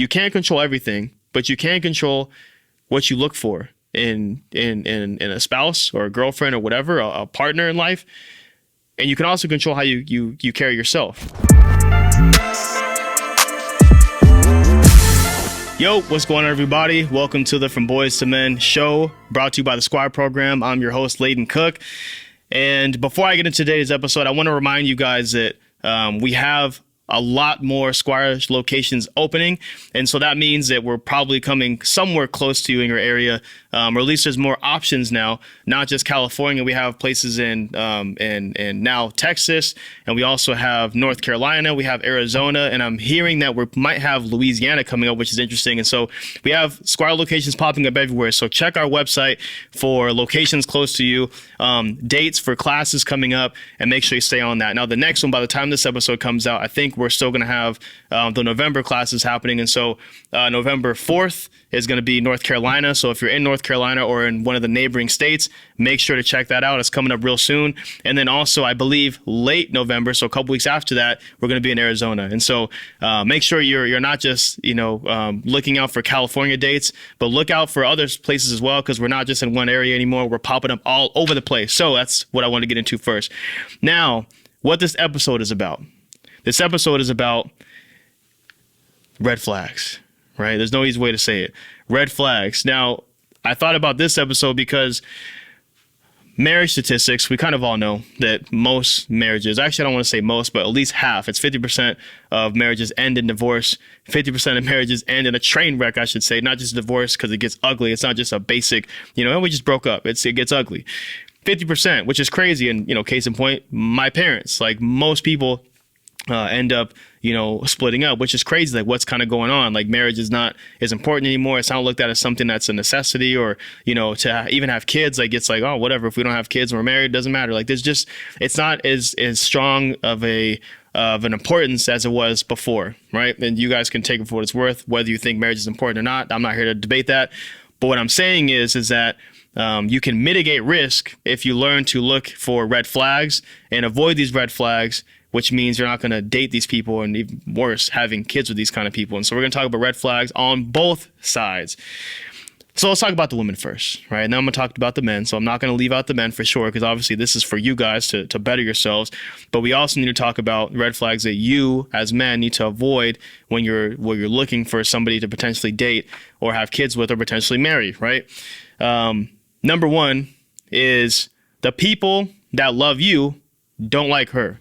you can't control everything, but you can control what you look for in a spouse or a girlfriend or whatever, a partner in life. And you can also control how you carry yourself. Yo, what's going on, everybody? Welcome to the From Boys to Men show, brought to you by the Squire Program. I'm your host, Layden Cook. And before I get into today's episode, I want to remind you guys that we have a lot more Squire locations opening. And so that means that we're probably coming somewhere close to you in your area, or at least there's more options now, not just California. We have places in now Texas, and we also have North Carolina, we have Arizona, and I'm hearing that we might have Louisiana coming up, which is interesting. And so we have Squire locations popping up everywhere. So check our website for locations close to you, dates for classes coming up, and make sure you stay on that. Now, the next one, by the time this episode comes out, I think we're still going to have the November classes happening. And so November 4th is going to be North Carolina. So if you're in North Carolina or in one of the neighboring states, make sure to check that out. It's coming up real soon. And then also, I believe, late November, so a couple weeks after that, we're going to be in Arizona. And so make sure you're not just, looking out for California dates, but look out for other places as well, because we're not just in one area anymore. We're popping up all over the place. So that's what I want to get into first. Now, what this episode is about. This episode is about red flags, right? There's no easy way to say it. Red flags. Now, I thought about this episode because marriage statistics, we kind of all know that most marriages, actually I don't want to say most, but at least half, it's 50% of marriages end in divorce. 50% of marriages end in a train wreck, I should say, not just divorce because it gets ugly. It's not just a basic, we just broke up. It gets ugly. 50%, which is crazy. And, case in point, my parents, like most people, end up, splitting up, which is crazy. Like, what's kind of going on? Like, marriage is not as important anymore. It's not looked at as something that's a necessity, or, to even have kids. Like, it's like, oh, whatever. If we don't have kids and we're married, it doesn't matter. Like, it's not as strong of an importance as it was before, right? And you guys can take it for what it's worth, whether you think marriage is important or not. I'm not here to debate that. But what I'm saying is that you can mitigate risk if you learn to look for red flags and avoid these red flags, which means you're not going to date these people, and even worse, having kids with these kind of people. And so we're going to talk about red flags on both sides. So let's talk about the women first, right? And then I'm going to talk about the men. So I'm not going to leave out the men for sure, because obviously this is for you guys to better yourselves. But we also need to talk about red flags that you as men need to avoid when you're looking for somebody to potentially date or have kids with or potentially marry, right? Number one is the people that love you don't like her.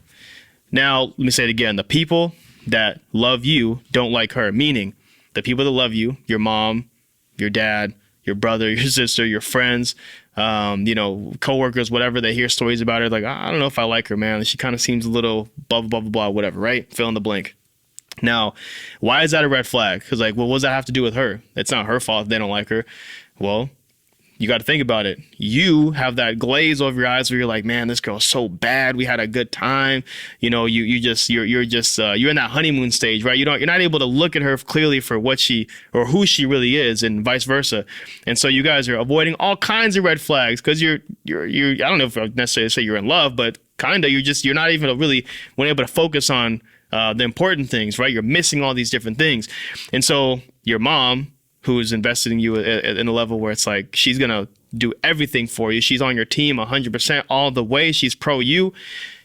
Now, let me say it again. The people that love you don't like her, meaning the people that love you, your mom, your dad, your brother, your sister, your friends, coworkers, whatever, they hear stories about her, like, I don't know if I like her, man. She kind of seems a little blah, blah, blah, blah, whatever, right? Fill in the blank. Now, why is that a red flag? Because, what does that have to do with her? It's not her fault if they don't like her. Well, you got to think about it. You have that glaze over your eyes where you're like, man, this girl's so bad. We had a good time. You're in that honeymoon stage, right? You're not able to look at her clearly for what she or who she really is, and vice versa. And so you guys are avoiding all kinds of red flags because you're I don't know if I necessarily say you're in love, but kind of, you're not even really able to focus on the important things, right? You're missing all these different things. And so your mom, who's invested in you in a level where it's like she's going to do everything for you. She's on your team 100% all the way. She's pro you.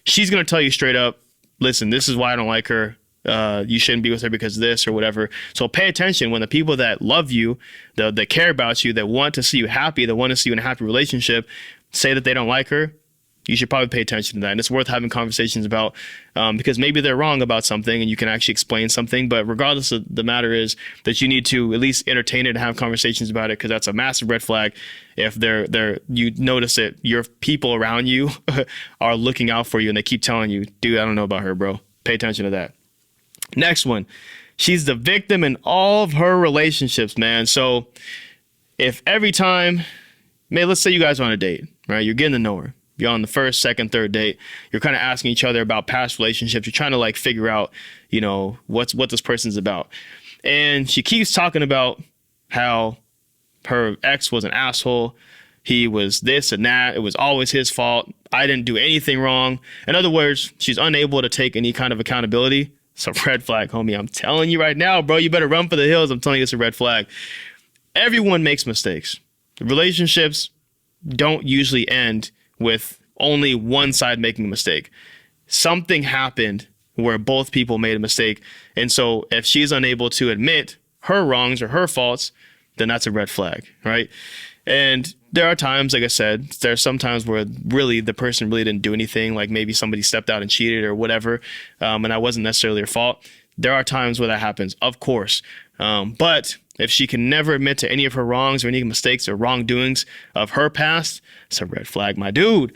She's going to tell you straight up, listen, this is why I don't like her. You shouldn't be with her because of this or whatever. So pay attention when the people that love you, that care about you, that want to see you happy, that want to see you in a happy relationship, say that they don't like her. You should probably pay attention to that. And it's worth having conversations about, because maybe they're wrong about something and you can actually explain something. But regardless of the matter is that you need to at least entertain it and have conversations about it, because that's a massive red flag if you notice that your people around you are looking out for you and they keep telling you, dude, I don't know about her, bro. Pay attention to that. Next one. She's the victim in all of her relationships, man. So if every time, let's say you guys are on a date, right? You're getting to know her. You're on the first, second, third date. You're kind of asking each other about past relationships. You're trying to figure out, what this person's about. And she keeps talking about how her ex was an asshole. He was this and that. It was always his fault. I didn't do anything wrong. In other words, she's unable to take any kind of accountability It's a red flag, homie. I'm telling you right now, bro, you better run for the hills. I'm telling you, it's a red flag. Everyone makes mistakes. Relationships don't usually end with only one side making a mistake. Something happened where both people made a mistake. And so if she's unable to admit her wrongs or her faults, then that's a red flag, right? And there are times, like I said, there's some times where really the person really didn't do anything, like maybe somebody stepped out and cheated or whatever, and that wasn't necessarily their fault. There are times where that happens, of course. But if she can never admit to any of her wrongs or any mistakes or wrongdoings of her past, it's a red flag, my dude.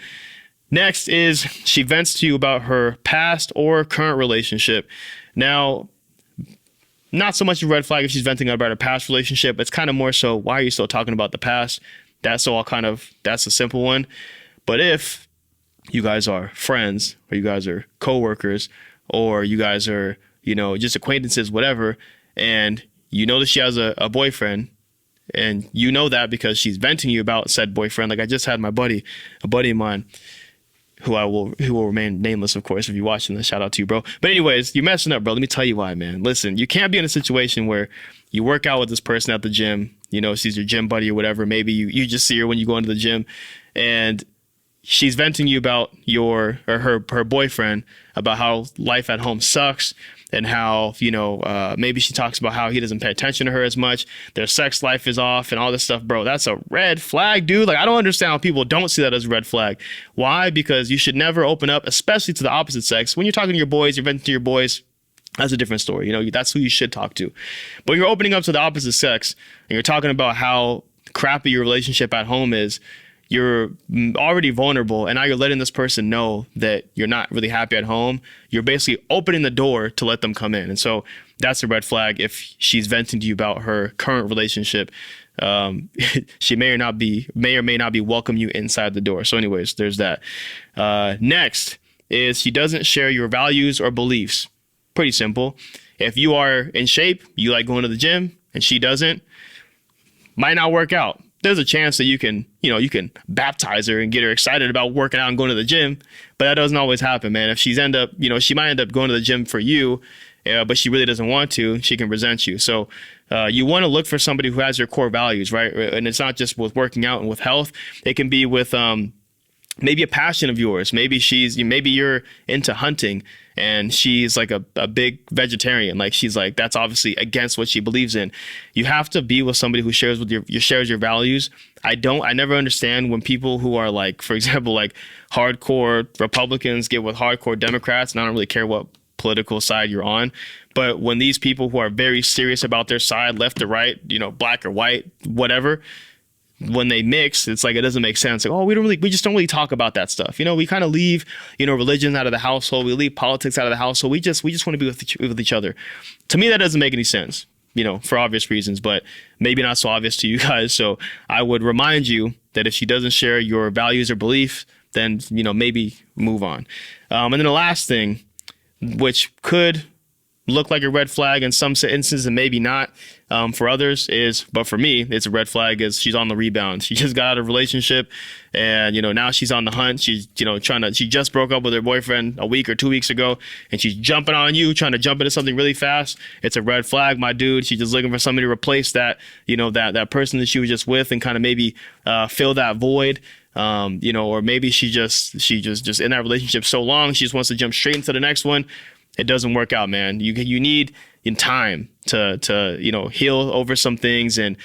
Next is she vents to you about her past or current relationship. Now, not so much a red flag if she's venting about her past relationship. It's kind of more so, why are you still talking about the past? That's a simple one. But if you guys are friends, or you guys are coworkers, or you guys are, just acquaintances, whatever, and you know that she has a boyfriend, and you know that because she's venting you about said boyfriend. Like I just had a buddy of mine, who will remain nameless, of course. If you're watching this, shout out to you, bro. But anyways, you're messing up, bro. Let me tell you why, man. Listen, you can't be in a situation where you work out with this person at the gym, she's your gym buddy or whatever. Maybe you just see her when you go into the gym, and she's venting you about her boyfriend, about how life at home sucks, and how, maybe she talks about how he doesn't pay attention to her as much. Their sex life is off and all this stuff, bro. That's a red flag, dude. Like, I don't understand how people don't see that as a red flag. Why? Because you should never open up, especially to the opposite sex. When you're talking to your boys, you're venting to your boys, that's a different story. That's who you should talk to. But you're opening up to the opposite sex and you're talking about how crappy your relationship at home is. You're already vulnerable, and now you're letting this person know that you're not really happy at home. You're basically opening the door to let them come in. And so that's a red flag if she's venting to you about her current relationship. She may or may not be welcome you inside the door. So anyways, there's that. Next is she doesn't share your values or beliefs. Pretty simple. If you are in shape, you like going to the gym, and she doesn't, might not work out. There's a chance that you can baptize her and get her excited about working out and going to the gym, but that doesn't always happen, man. If she might end up going to the gym for you, but she really doesn't want to, she can resent you. So you want to look for somebody who has your core values, right? And it's not just with working out and with health. It can be with maybe a passion of yours. Maybe you're into hunting and she's like a big vegetarian. Like she's like, that's obviously against what she believes in. You have to be with somebody who shares your values. I never understand when people who are like, for example, like hardcore Republicans get with hardcore Democrats, and I don't really care what political side you're on. But when these people who are very serious about their side, left or right, black or white, whatever, when they mix, it's like, it doesn't make sense. Like, we just don't really talk about that stuff. We kind of leave, religion out of the household. We leave politics out of the household. We just want to be with each other. To me, that doesn't make any sense, for obvious reasons, but maybe not so obvious to you guys. So I would remind you that if she doesn't share your values or beliefs, then, maybe move on. And then the last thing, which could look like a red flag in some instances and maybe not for others, but for me, it's a red flag, is she's on the rebound. She just got out of a relationship and, now she's on the hunt. She's, she just broke up with her boyfriend a week or 2 weeks ago, and she's jumping on you, trying to jump into something really fast. It's a red flag, my dude. She's just looking for somebody to replace that, that person that she was just with and kind of maybe fill that void. Or maybe she just in that relationship so long, she just wants to jump straight into the next one. It doesn't work out, man. You need time to heal over some things and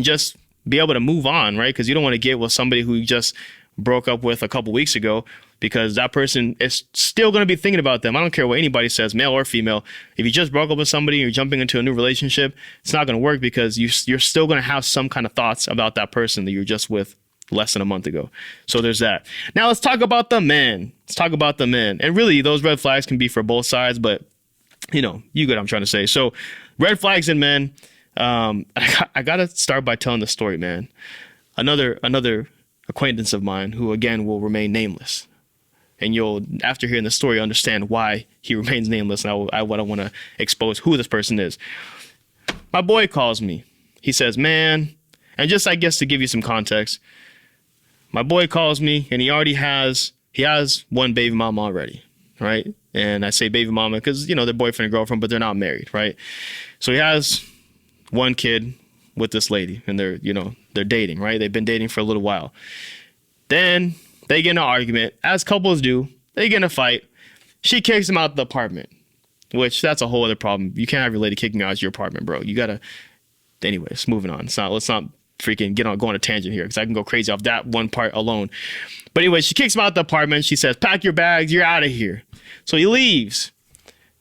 just be able to move on, right? Because you don't want to get with somebody who you just broke up with a couple weeks ago, because that person is still going to be thinking about them. I don't care what anybody says, male or female. If you just broke up with somebody and you're jumping into a new relationship, it's not going to work, because you're still going to have some kind of thoughts about that person that you're just with less than a month ago. So there's that. Now let's talk about the men. And really, those red flags can be for both sides, but you get what I'm trying to say. So red flags in men. I gotta start by telling the story, man. Another acquaintance of mine, who again will remain nameless, and you'll, after hearing the story, understand why he remains nameless, and I want to expose who this person is. My boy calls me. He says, man, and just, I guess, to give you some context, my boy calls me, and he has one baby mama already. right? And I say baby mama because, they're boyfriend and girlfriend, but they're not married, right? So he has one kid with this lady, and they're dating, right? They've been dating for a little while. Then they get in an argument, as couples do. They get in a fight. She kicks him out of the apartment, which that's a whole other problem. You can't have your lady kicking you out of your apartment, bro. You gotta. Anyways, moving on. Let's not freaking go on a tangent here because I can go crazy off that one part alone. But anyway, she kicks him out of the apartment. She says, "Pack your bags. You're out of here." So he leaves.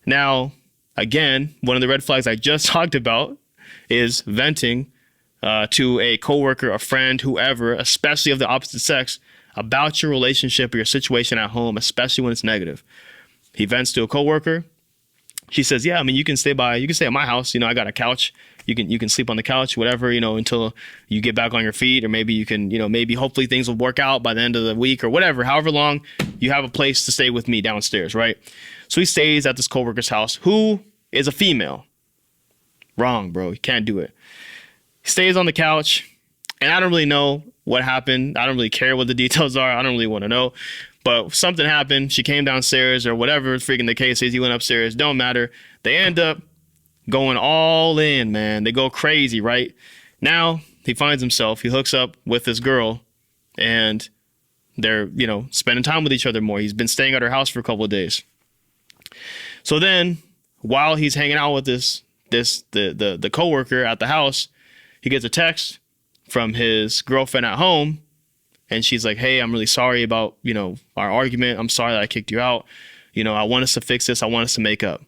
Now, again, one of the red flags I just talked about is venting to a coworker, a friend, whoever, especially of the opposite sex, about your relationship or your situation at home, especially when it's negative. He vents to a coworker. She says, "Yeah, I mean, you can stay at my house. I got a couch. You can sleep on the couch, whatever, until you get back on your feet, or maybe you can, maybe hopefully things will work out by the end of the week or whatever, however long you have a place to stay with me downstairs," right? So he stays at this coworker's house, who is a female. Wrong, bro. You can't do it. He stays on the couch, and I don't really know what happened. I don't really care what the details are. I don't really want to know. But something happened. She came downstairs or whatever freaking the case is. He went upstairs. Don't matter. They end up going all in, man. They go crazy, right? Now he finds himself. He hooks up with this girl, and they're, spending time with each other more. He's been staying at her house for a couple of days. So then, while he's hanging out with the coworker at the house, he gets a text from his girlfriend at home, and she's like, "Hey, I'm really sorry about, our argument. I'm sorry that I kicked you out. I want us to fix this. I want us to make up."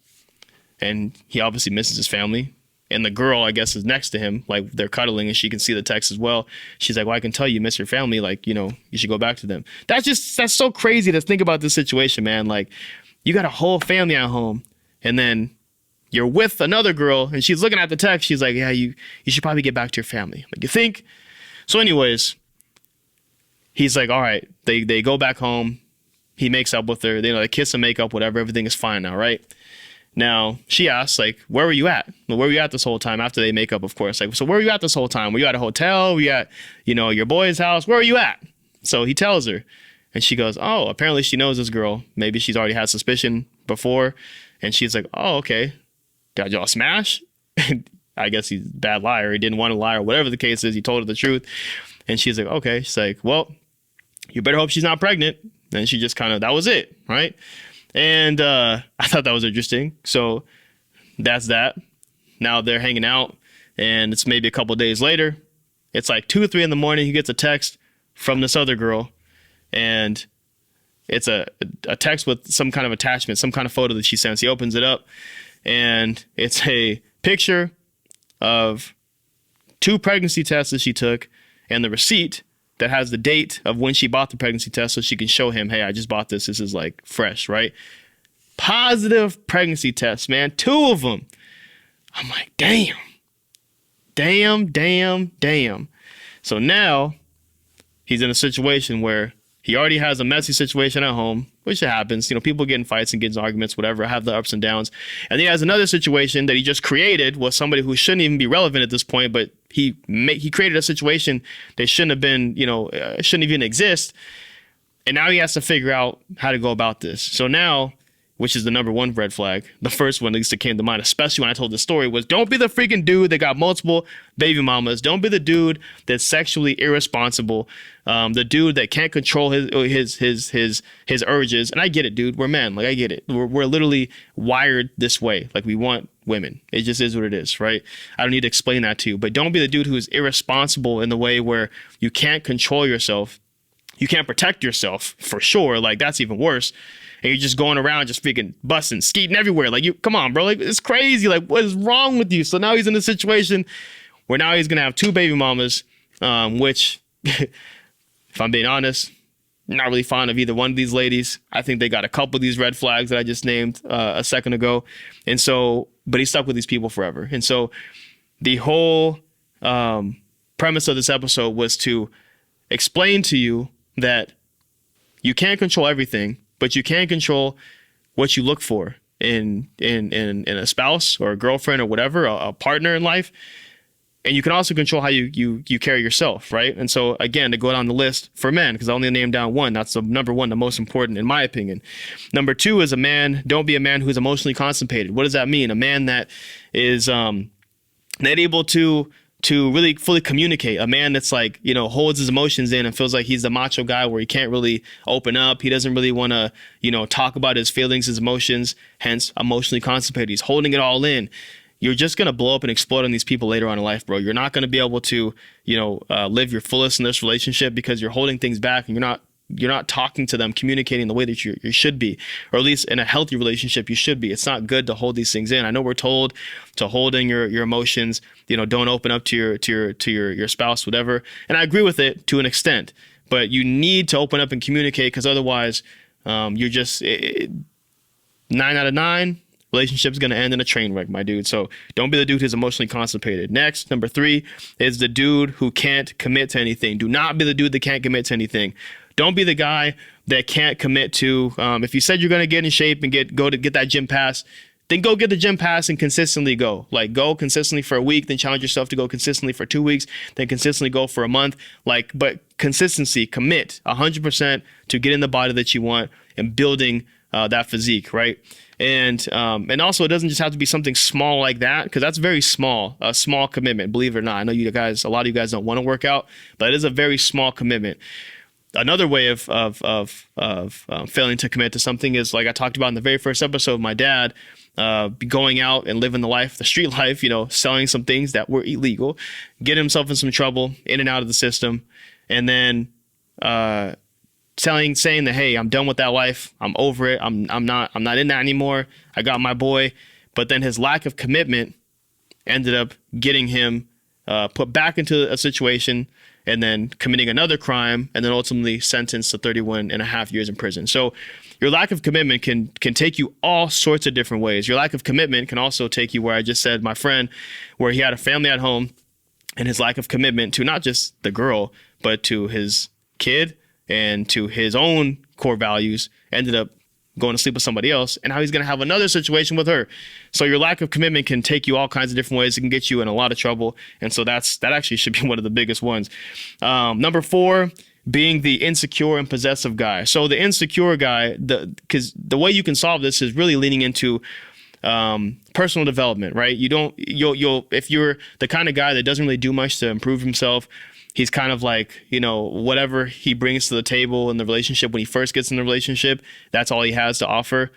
And he obviously misses his family. And the girl, I guess, is next to him. Like, they're cuddling, and she can see the text as well. She's like, "Well, I can tell you miss your family. Like, you should go back to them." That's so crazy to think about this situation, man. Like, you got a whole family at home, and then you're with another girl, and she's looking at the text. She's like, "Yeah, you should probably get back to your family." Like, you think? So anyways, he's like, all right, they go back home. He makes up with her. They kiss and make up, whatever. Everything is fine now, right? Now, she asks, like, "Where were you at? Where were you at this whole time?" After they make up, of course. Like, "So where were you at this whole time? Were you at a hotel? Were you at, your boy's house? Where were you at?" So he tells her. And she goes, "Oh, apparently she knows this girl. Maybe she's already had suspicion before." And she's like, "Oh, okay. Did y'all smash?" I guess he's a bad liar. He didn't want to lie or whatever the case is. He told her the truth. And she's like, "Okay." She's like, "Well, you better hope she's not pregnant." And she just that was it, right? And I thought that was interesting. So that's that. Now they're hanging out, and it's maybe a couple of days later. It's like 2 or 3 in the morning. He gets a text from this other girl, and it's a text with some kind of attachment, some kind of photo that she sends. He opens it up, and it's a picture of 2 pregnancy tests that she took and the receipt that has the date of when she bought the pregnancy test, so she can show him, "Hey, I just bought this. This is like fresh," right? Positive pregnancy tests, man. 2 of them. I'm like, damn. So now he's in a situation where he already has a messy situation at home, which happens. People get in fights and get in arguments, whatever, have the ups and downs. And he has another situation that he just created with somebody who shouldn't even be relevant at this point, but he created a situation that shouldn't have been, shouldn't even exist. And now he has to figure out how to go about this. So now, which is the number 1 red flag, the first one at least that came to mind, especially when I told the story, was don't be the freaking dude that got multiple baby mamas. Don't be the dude that's sexually irresponsible. The dude that can't control his urges. And I get it, dude. We're men. Like, I get it. We're literally wired this way. Like, we want women. It just is what it is, right? I don't need to explain that to you. But don't be the dude who is irresponsible in the way where you can't control yourself. You can't protect yourself, for sure. Like, that's even worse. And you're just going around just freaking busting, skeeting everywhere. Like, come on, bro. Like, it's crazy. Like, what is wrong with you? So now he's in a situation where now he's going to have 2 baby mamas, which, if I'm being honest, not really fond of either one of these ladies. I think they got a couple of these red flags that I just named a second ago. And so, but he's stuck with these people forever. And so the whole premise of this episode was to explain to you that you can't control everything, but you can control what you look for in a spouse or a girlfriend or whatever, a partner in life. And you can also control how you carry yourself, right? And so again, to go down the list for men, because I only named down one, that's the number one, the most important in my opinion. Number two is don't be a man who's emotionally constipated. What does that mean? A man that is not able to really fully communicate. A man that's like, holds his emotions in and feels like he's the macho guy where he can't really open up. He doesn't really want to, talk about his feelings, his emotions, hence emotionally constipated. He's holding it all in. You're just going to blow up and explode on these people later on in life, bro. You're not going to be able to, live your fullest in this relationship because you're holding things back and you're not talking to them, communicating the way that you should be, or at least in a healthy relationship, you should be. It's not good to hold these things in. I know we're told to hold in your emotions, don't open up to your spouse, whatever. And I agree with it to an extent, but you need to open up and communicate because otherwise, you're just 9 out of 9. Relationship's going to end in a train wreck, my dude. So don't be the dude who's emotionally constipated. Next, number 3 is the dude who can't commit to anything. Do not be the dude that can't commit to anything. Don't be the guy that can't commit to, if you said you're going to get in shape and get that gym pass, then go get the gym pass and consistently go. Like, go consistently for a week, then challenge yourself to go consistently for 2 weeks, then consistently go for a month. But consistency, commit 100% to getting the body that you want and building that physique, right? And also it doesn't just have to be something small like that, because that's very small, a small commitment, believe it or not. I know a lot of you guys don't want to work out, but it is a very small commitment. Another way of failing to commit to something is, like I talked about in the very first episode, my dad going out and living the street life, selling some things that were illegal, getting himself in some trouble, in and out of the system, and then saying that, hey, I'm done with that life. I'm over it. I'm not in that anymore. I got my boy. But then his lack of commitment ended up getting him put back into a situation and then committing another crime and then ultimately sentenced to 31 and a half years in prison. So your lack of commitment can take you all sorts of different ways. Your lack of commitment can also take you where I just said, my friend, where he had a family at home, and his lack of commitment to not just the girl, but to his kid and to his own core values ended up going to sleep with somebody else, and how he's going to have another situation with her. So your lack of commitment can take you all kinds of different ways. It can get you in a lot of trouble. And so that actually should be one of the biggest ones. Number 4, being the insecure and possessive guy. So the insecure guy, because the way you can solve this is really leaning into personal development, right? You'll if you're the kind of guy that doesn't really do much to improve himself, he's kind of like, whatever he brings to the table in the relationship, when he first gets in the relationship, that's all he has to offer.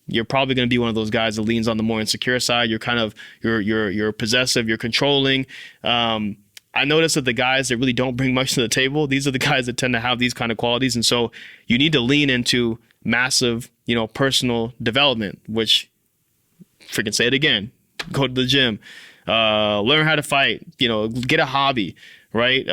You're probably going to be one of those guys that leans on the more insecure side. You're possessive, you're controlling. I noticed that the guys that really don't bring much to the table, these are the guys that tend to have these kind of qualities. And so you need to lean into massive, personal development, which, freaking say it again, go to the gym, learn how to fight, get a hobby. Right?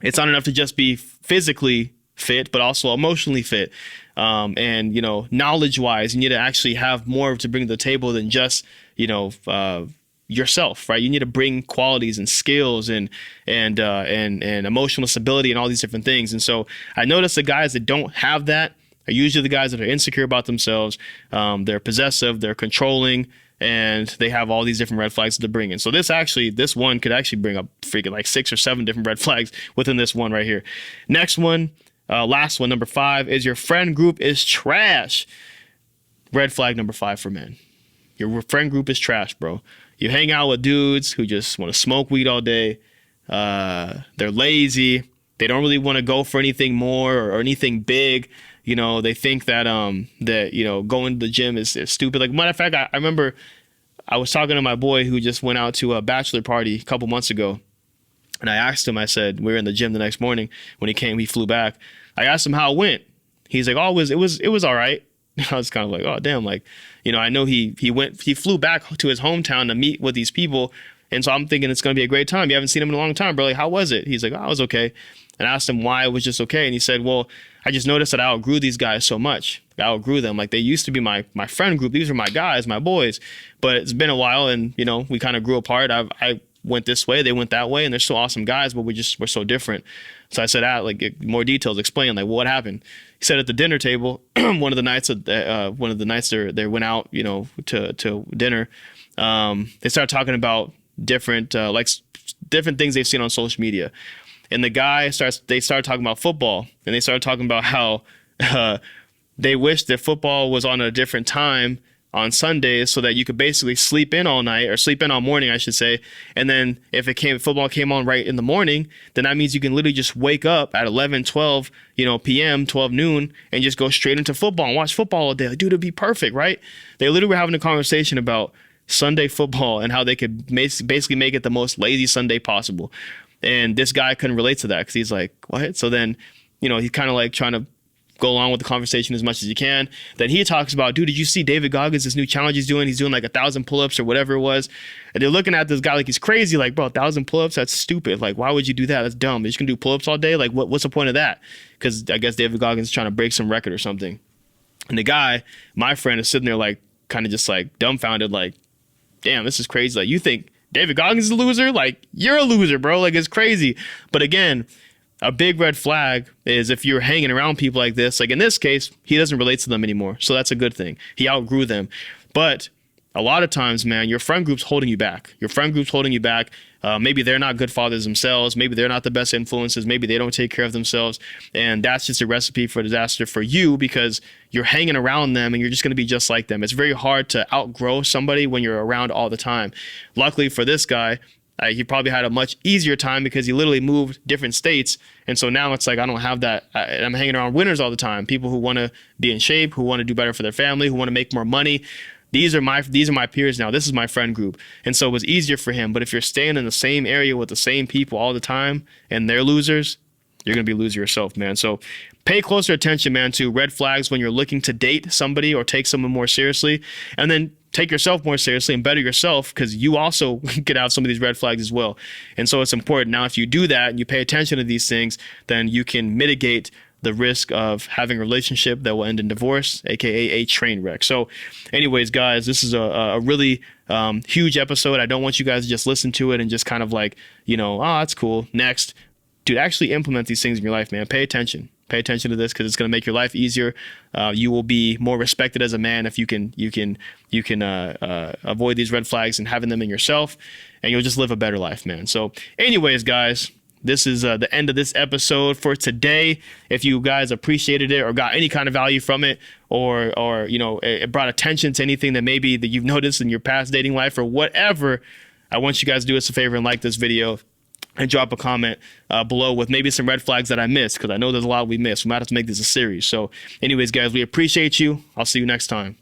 It's not enough to just be physically fit, but also emotionally fit. And, knowledge-wise, you need to actually have more to bring to the table than just, yourself, right? You need to bring qualities and skills and emotional stability and all these different things. And so I noticed the guys that don't have that are usually the guys that are insecure about themselves. They're possessive, they're controlling, and they have all these different red flags to bring in. So this one could actually bring up freaking like 6 or 7 different red flags within this one right here. Next one, last one, number 5, is your friend group is trash. Red flag number 5 for men. Your friend group is trash, bro. You hang out with dudes who just want to smoke weed all day. They're lazy. They don't really want to go for anything more or anything big. They think that going to the gym is stupid. Like, matter of fact, I remember I was talking to my boy who just went out to a bachelor party a couple months ago. And I asked him, I said, we were in the gym the next morning when he flew back. I asked him how it went. He's like, oh, it was all right. I was kind of like, oh, damn. Like, I know he flew back to his hometown to meet with these people. And so I'm thinking it's going to be a great time. You haven't seen him in a long time, bro. Like, how was it? He's like, oh, I was okay. And I asked him why it was just okay. And he said, well, I just noticed that I outgrew these guys so much. I outgrew them. Like, they used to be my friend group. These were my guys, my boys. But it's been a while, and, we kind of grew apart. I went this way, they went that way, and they're still awesome guys, but we're so different. So I said, more details, explain, like, what happened? He said at the dinner table, one of the nights they went out, to dinner, they started talking about different different things they've seen on social media. And they started talking about football, and they started talking about how they wish that football was on a different time on Sundays so that you could basically sleep in all night, or sleep in all morning, I should say. And then if football came on right in the morning, then that means you can literally just wake up at 11, 12, p.m., 12 noon, and just go straight into football and watch football all day. Like, dude, it'd be perfect, right? They literally were having a conversation about Sunday football and how they could basically make it the most lazy Sunday possible. And this guy couldn't relate to that because he's like, what? So then, he's kind of like trying to go along with the conversation as much as you can. Then he talks about, dude, did you see David Goggins, this new challenge he's doing? He's doing like 1,000 pull-ups or whatever it was. And they're looking at this guy like he's crazy. Like, bro, 1,000 pull-ups? That's stupid. Like, why would you do that? That's dumb. You're just gonna do pull-ups all day? Like, what's the point of that? Because I guess David Goggins is trying to break some record or something. And the guy, my friend, is sitting there like kind of just like dumbfounded, like, damn, this is crazy. Like, you think David Goggins is a loser? Like, you're a loser, bro. Like, it's crazy. But again, a big red flag is if you're hanging around people like this. Like in this case, he doesn't relate to them anymore. So that's a good thing. He outgrew them. But a lot of times, man, your friend group's holding you back. Your friend group's holding you back. Maybe they're not good fathers themselves. Maybe they're not the best influences. Maybe they don't take care of themselves. And that's just a recipe for disaster for you because you're hanging around them and you're just going to be just like them. It's very hard to outgrow somebody when you're around all the time. Luckily for this guy, he probably had a much easier time because he literally moved different states. And so now it's like, I don't have that. I'm hanging around winners all the time. People who want to be in shape, who want to do better for their family, who want to make more money. These are my peers now. This is my friend group. And so it was easier for him. But if you're staying in the same area with the same people all the time and they're losers, you're going to be a loser yourself, man. So pay closer attention, man, to red flags when you're looking to date somebody or take someone more seriously. And then take yourself more seriously and better yourself because you also get out some of these red flags as well. And so it's important. Now, if you do that and you pay attention to these things, then you can mitigate the risk of having a relationship that will end in divorce, aka a train wreck. So anyways, guys, this is a really huge episode. I don't want you guys to just listen to it and just kind of like, oh, that's cool. Next. Dude, actually implement these things in your life, man. Pay attention. Pay attention to this because it's going to make your life easier. You will be more respected as a man if you can avoid these red flags and having them in yourself, and you'll just live a better life, man. So anyways, guys, this is the end of this episode for today. If you guys appreciated it or got any kind of value from it, or it brought attention to anything that maybe that you've noticed in your past dating life or whatever, I want you guys to do us a favor and like this video and drop a comment below with maybe some red flags that I missed, because I know there's a lot we missed. We might have to make this a series. So anyways, guys, we appreciate you. I'll see you next time.